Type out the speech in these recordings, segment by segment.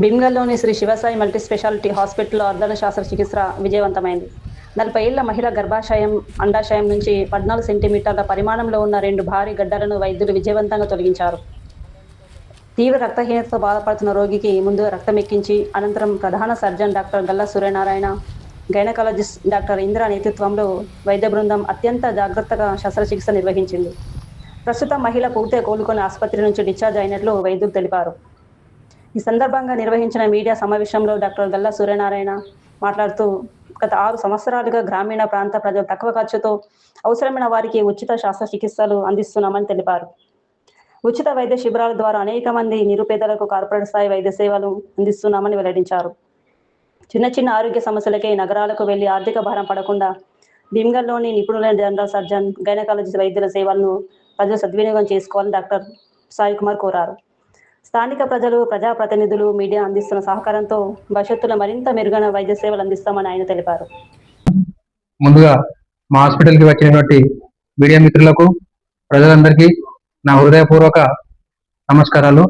భీమ్గల్లోని Shri Sivasai multi speciality హాస్పిటల్లో అర్ధన శస్త్రచికిత్స విజయవంతమైంది. 40 ఏళ్ల మహిళ గర్భాశయం, అండాశయం నుంచి 14 సెంటీమీటర్ల పరిమాణంలో ఉన్న 2 భారీ గడ్డలను వైద్యులు విజయవంతంగా తొలగించారు. తీవ్ర రక్తహీనతతో బాధపడుతున్న రోగికి ముందుగా రక్తం ఎక్కించి, అనంతరం ప్రధాన surgeon doctor Galla Suryanarayana, gynaecologist doctor Indra నేతృత్వంలో వైద్య బృందం అత్యంత జాగ్రత్తగా శస్త్రచికిత్స నిర్వహించింది. ప్రస్తుతం మహిళ పూర్తిగా కోలుకొని ఆసుపత్రి నుంచి డిశ్చార్జ్ అయినట్లు వైద్యులు తెలిపారు. ఈ సందర్భంగా నిర్వహించిన మీడియా సమావేశంలో డాక్టర్ గల్లా సూర్యనారాయణ మాట్లాడుతూ, గత 6 సంవత్సరాలుగా గ్రామీణ ప్రాంత ప్రజలు తక్కువ ఖర్చుతో అవసరమైన వారికి ఉచిత శస్త్రచికిత్సలు అందిస్తున్నామని తెలిపారు. ఉచిత వైద్య శిబిరాల ద్వారా అనేక మంది నిరుపేదలకు కార్పొరేట్ స్థాయి వైద్య సేవలు అందిస్తున్నామని వెల్లడించారు. చిన్న చిన్న ఆరోగ్య సమస్యలకే నగరాలకు వెళ్లి ఆర్థిక భారం పడకుండా భీమ్గల్లోని నిపుణులైన జనరల్ సర్జన్, గైనకాలజిస్ట్ వైద్యుల సేవలను ప్రజలు సద్వినియోగం చేసుకోవాలని డాక్టర్ సాయి కుమార్ కోరారు. స్థానిక ప్రజలు, ప్రజాప్రతినిధులు, మీడియా అందిస్తున్న సహకారంతో భవిష్యత్తులో మరింత మెరుగైన వైద్య సేవలు అందిస్తామని ఆయన తెలిపారు. ముందుగా మా హాస్పిటల్కి వచ్చినటువంటి మీడియా మిత్రులకు, ప్రజలందరికీ నా హృదయపూర్వక నమస్కారాలు.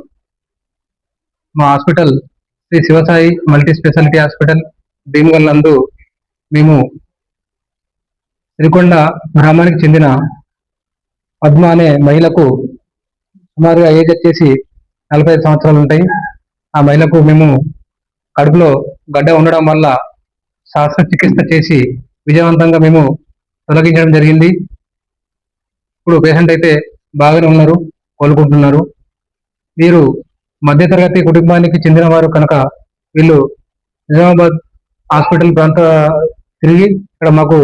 మా hospital Shri Sivasai multi speciality hospital Bheemgal నందు మేము సిరికొండ గ్రామానికి చెందిన పద్మ అనే మహిళకు సుమారుగా ఏజ్ వచ్చేసి 45 సంవత్సరాలు ఉంటాయి. ఆ మహిళకు మేము కడుపులో గడ్డ ఉండడం వల్ల శస్త్రచికిత్స చేసి విజయవంతంగా మేము తొలగించడం జరిగింది. ఇప్పుడు పేషెంట్ అయితే బాగానే ఉన్నారు, కోలుకుంటున్నారు. వీరు మధ్యతరగతి కుటుంబానికి చెందిన వారు కనుక వీళ్ళు నిజామాబాద్ హాస్పిటల్ ప్రాంత తిరిగి ఇక్కడ మాకు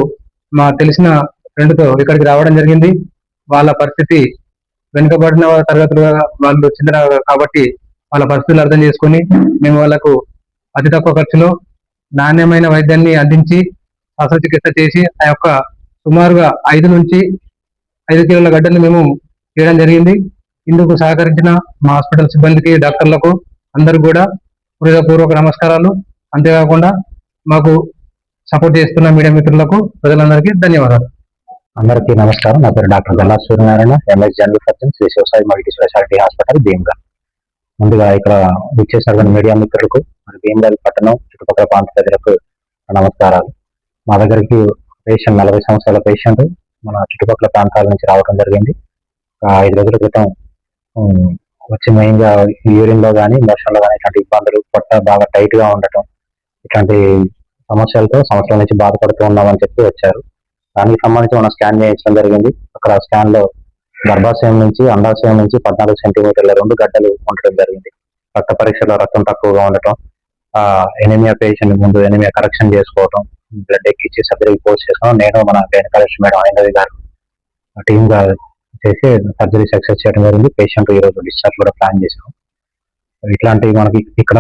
మా తెలిసిన ఫ్రెండ్తో ఇక్కడికి రావడం జరిగింది. వాళ్ళ పరిస్థితి వెనుకబడిన తరగతులుగా వాళ్ళు చెందిన కాబట్టి వాళ్ళ పరిస్థితులు అర్థం చేసుకొని మేము వాళ్ళకు అతి తక్కువ ఖర్చులో నాణ్యమైన వైద్యాన్ని అందించి శస్త్రచికిత్స చేసి ఆ యొక్క సుమారుగా 5 నుంచి 5 కిలోల గడ్డను మేము చేయడం జరిగింది. ఇందుకు సహకరించిన మా హాస్పిటల్ సిబ్బందికి, డాక్టర్లకు అందరూ కూడా హృదయపూర్వక నమస్కారాలు. అంతేకాకుండా మాకు సపోర్ట్ చేస్తున్న మీడియా మిత్రులకు, ప్రజలందరికీ ధన్యవాదాలు. అందరికీ నమస్కారం. నా పేరు doctor Galla Suryanarayana, MS general surgeon, Shri Sivasai multi speciality hospital Bheemgal. ముందుగా ఇక్కడ విచ్చేసినటువంటి మీడియా మిత్రులకు, మరి భీమ్గల్ పట్టణం చుట్టుపక్కల ప్రాంత ప్రజలకు నమస్కారాలు. మా దగ్గరికి పేషెంట్ 40 సంవత్సరాల పేషెంట్ మన చుట్టుపక్కల ప్రాంతాల నుంచి రావడం జరిగింది. 5 రోజుల క్రితం వచ్చి మెయిన్గా యూరిన్లో కానీ, మోషన్లో కానీ ఇట్లాంటి ఇబ్బందులు, పొట్ట బాగా టైట్గా ఉండటం, ఇట్లాంటి సమస్యలతో సంవత్సరం నుంచి బాధపడుతూ ఉన్నామని చెప్పి వచ్చారు. దానికి సంబంధించి మనం స్కాన్ చేయించడం జరిగింది. అక్కడ స్కాన్ లో గర్భాశయం నుంచి, అండాశయం నుంచి 14 సెంటీమీటర్ల 2 గడ్డలు ఉండటం జరిగింది. రక్త పరీక్షలో రక్తం తక్కువగా ఉండటం, ఎనిమియా పేషెంట్ ముందు ఎనిమియా కరెక్షన్ చేసుకోవటం, బ్లడ్ ఎక్కించి సర్జరీ పోస్ట్ చేసుకోవడం, నేను మన గైనకాలజిస్ట్ మేడం ఐనవి గారు టీమ్ గా చేసి సర్జరీ సక్సెస్ చేయడం జరిగింది. పేషెంట్ ఈ రోజు డిశ్చార్జ్ కూడా ప్లాన్ చేసాం. ఇట్లాంటి మనకి ఇక్కడ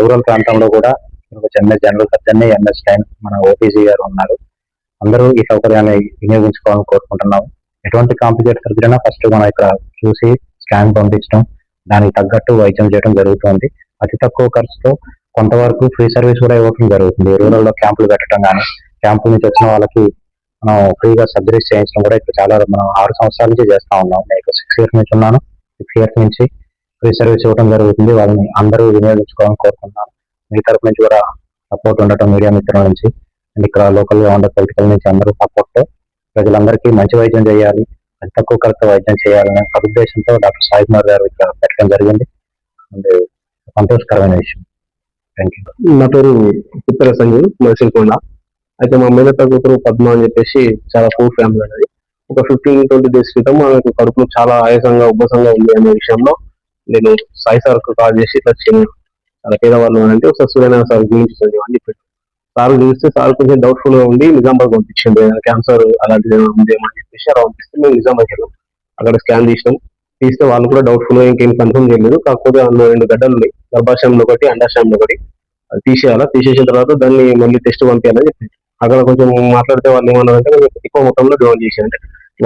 రూరల్ ప్రాంతంలో కూడా MS general surgeon, MS time మన ఓపీజీ గారు ఉన్నారు. అందరూ ఈ సౌకర్యాన్ని వినియోగించుకోవాలని కోరుకుంటున్నాము. ఎటువంటి కాంప్లికేట్ సర్జరీ అయినా ఫస్ట్ మనం ఇక్కడ చూసి స్కాన్ పంపించడం, దానికి తగ్గట్టు వైద్యం చేయడం జరుగుతుంది. అతి తక్కువ ఖర్చుతో కొంతవరకు ఫ్రీ సర్వీస్ కూడా ఇవ్వడం జరుగుతుంది. రూరల్లో క్యాంపులు పెట్టడం కానీ, క్యాంపుల నుంచి వచ్చిన వాళ్ళకి మనం ఫ్రీగా సర్జరీస్ చేయించడం కూడా ఇక్కడ చాలా మనం 6 సంవత్సరాల నుంచి చేస్తా ఉన్నాం. నేను 6 ఇయర్స్ నుంచి ఉన్నాను. 6 ఇయర్స్ నుంచి ఫ్రీ సర్వీస్ ఇవ్వడం జరుగుతుంది. వాళ్ళని అందరూ వినియోగించుకోవాలని కోరుకుంటున్నాను. మీ తరపు నుంచి కూడా సపోర్ట్ ఉండటం, మీడియా మిత్రుల నుంచి అండ్ ఇక్కడ లోకల్ గా ఉండే పొలిటికల్ నుంచి అందరూ సపోర్ట్, ప్రజలందరికీ మంచి వైద్యం చేయాలి, అతి తక్కువ ఖర్చు వైద్యం చేయాలనే సదుద్దేశంతో డాక్టర్ సాయి కుమార్ గారు ఇక్కడ పెట్టడం జరిగింది. అండ్ సంతోషకరమైన విషయం. Thank you. నా పేరు ఉత్తర సంజీవ్, మసిల్కొండ. అయితే మా మేనత్త కూతురు పద్మ అని చెప్పేసి చాలా పూర్ ఫ్యామిలీ అనేది. ఒక 15-20 డేస్ క్రితం మనకు కడుపులో చాలా ఆయాసంగా, ఉబ్బసంగా ఉంది అనే విషయంలో నేను సాయి సార్కు కాల్ చేసి ఇట్లా చాలా పేదవాళ్ళు అని అంటే ఒకసారి సూర్యనారాయణ సార్ చూపించండి అని చెప్పాను. సార్ చూస్తే సార్ కొంచెం డౌట్ఫుల్ గా ఉండి నిజామాబాద్ పంపించండి, క్యాన్సర్ అలాంటిది ఉందేమని చెప్పేసి అలా పంపిస్తే మేము నిజామాబాద్ వెళ్ళాం. అక్కడ స్కాన్ తీస్తే వాళ్ళు కూడా డౌట్ఫుల్ గా ఇంకేం కన్ఫర్మ్ చేయలేదు. కాకపోతే అందులో 2 గడ్డలు ఉన్నాయి, గర్భాశయంలో ఒకటి, అండాశయంలో ఒకటి. అది తీసేయాలా, తీసేసిన తర్వాత దాన్ని మళ్ళీ టెస్ట్ పంపించాలని చెప్పి అక్కడ కొంచెం మాట్లాడితే వాళ్ళు ఏమన్నారంటే ఎక్కువ మొత్తంలో డిమాండ్ చేశారంటే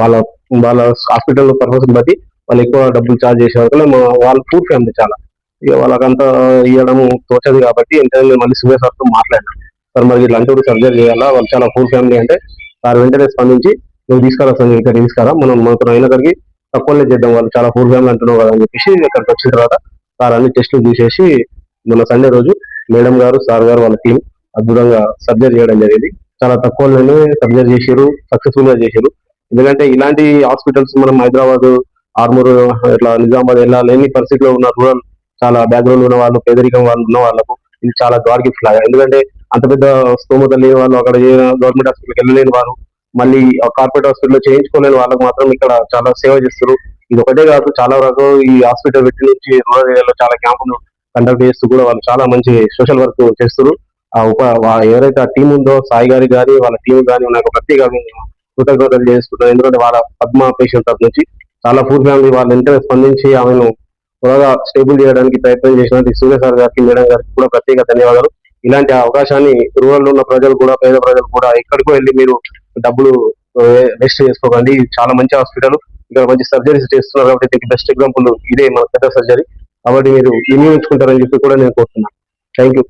వాళ్ళ హాస్పిటల్ పర్పస్ బట్టి వాళ్ళు ఎక్కువ డబ్బులు ఛార్జ్ చేసేవారు. వాళ్ళ పూర్ ఫ్యామిలీ చాలా, ఇక వాళ్ళకంతా ఇవ్వడం తోచదు కాబట్టి ఇంటర్వ్యూ మళ్ళీ సుభే సార్తో మాట్లాడినాం. సార్ మరి ఇట్లా అంటే సర్జరీ చేయాలా, వాళ్ళు చాలా పూర్ ఫ్యామిలీ అంటే సార్ వెంటనే స్పందించి నువ్వు తీసుకురా సార్, ఇక్కడ తీసుకురా, మనం మనతో అయిన దగ్గరికి తక్కువనే చేద్దాం, వాళ్ళు చాలా పూర్ ఫ్యామిలీ అంటున్నావు కదా అని చెప్పేసి ఇక్కడికి వచ్చిన తర్వాత సార్ అన్ని టెస్టులు తీసేసి మొన్న సండే రోజు మేడం గారు సార్ గారు వాళ్ళ టీం అద్భుతంగా సర్జరీ చేయడం జరిగింది. చాలా తక్కువలోనే సర్జరీ చేశారు, సక్సెస్ఫుల్ గా చేశారు. ఎందుకంటే ఇలాంటి హాస్పిటల్స్ మనం హైదరాబాద్, ఆర్మూర్, ఇట్లా నిజామాబాద్ లేని పరిస్థితిలో ఉన్న రూరల్ చాలా బ్యాక్గ్రౌండ్ ఉన్న వాళ్ళు, పేదరికం వాళ్ళు ఉన్న వాళ్ళకు ఇది చాలా గాడ్ గిఫ్ట్ లాగా. ఎందుకంటే అంత పెద్ద స్తోమత లేని వాళ్ళు, అక్కడ గవర్నమెంట్ హాస్పిటల్కి వెళ్ళలేని వారు, మళ్ళీ కార్పొరేట్ హాస్పిటల్లో చేయించుకోలేని వాళ్ళకు మాత్రం ఇక్కడ చాలా సేవ చేస్తారు. ఇది ఒకటే కాదు, చాలా వరకు ఈ హాస్పిటల్ పెట్టి నుంచి రూరల్ ఏరియాలో చాలా క్యాంపులు కండక్ట్ చేస్తూ కూడా వాళ్ళు చాలా మంచి సోషల్ వర్క్ చేస్తారు. ఎవరైతే ఆ టీం ఉందో సాయి గారి కానీ వాళ్ళ టీం కానీ నాకు ప్రత్యేక కృతజ్ఞతలు చేస్తున్నాను. ఎందుకంటే వాళ్ళ పద్మ పేషెంట్ తరఫు నుంచి చాలా పూర్ ఫ్యామిలీ వాళ్ళు వెంటనే స్పందించి ఆమెను త్వరగా స్టేబుల్ చేయడానికి ప్రయత్నం చేసినట్టు సూర్య సార్ గారికి, మేడం గారికి కూడా ప్రత్యేక ధన్యవాదాలు. ఇలాంటి అవకాశాన్ని రూరల్ లో ఉన్న ప్రజలు కూడా, పేద ప్రజలు కూడా ఎక్కడికో వెళ్ళి మీరు డబ్బులు వేస్ట్ చేసుకోకండి. ఇది చాలా మంచి హాస్పిటల్, ఇక్కడ మంచి సర్జరీస్ చేస్తున్నారు కాబట్టి దీనికి బెస్ట్ ఎగ్జాంపుల్ ఇదే మన పెద్ద సర్జరీ. కాబట్టి మీరు వినియోగించుకుంటారని చెప్పి కూడా నేను కోరుతున్నాను. Thank you.